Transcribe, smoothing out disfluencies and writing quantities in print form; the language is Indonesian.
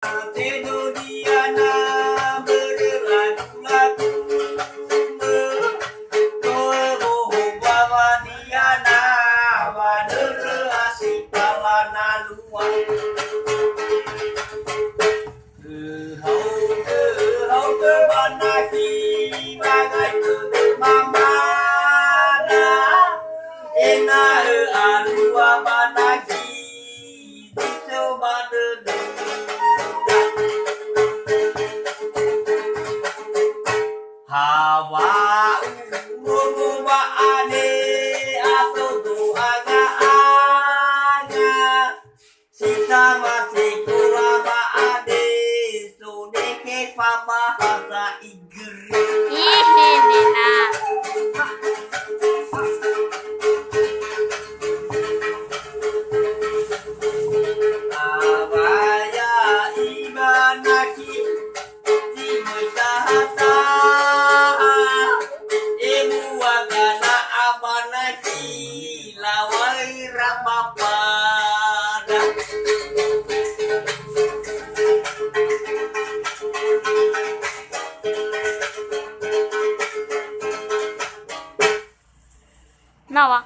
Tenodiana berlagu-lagu Bawaniana wanerasi palana luang Kehau kebanaki bagai ketemamana Ena alua banaki disobadede Hawa uruba ane atau doaga anya Sita masih kuraba ade Sodeke bahasa Inggris Ih, Nina. Abaya imanaki Dimutahata Ibu wakana abanaki Lawai ramapada Nawa.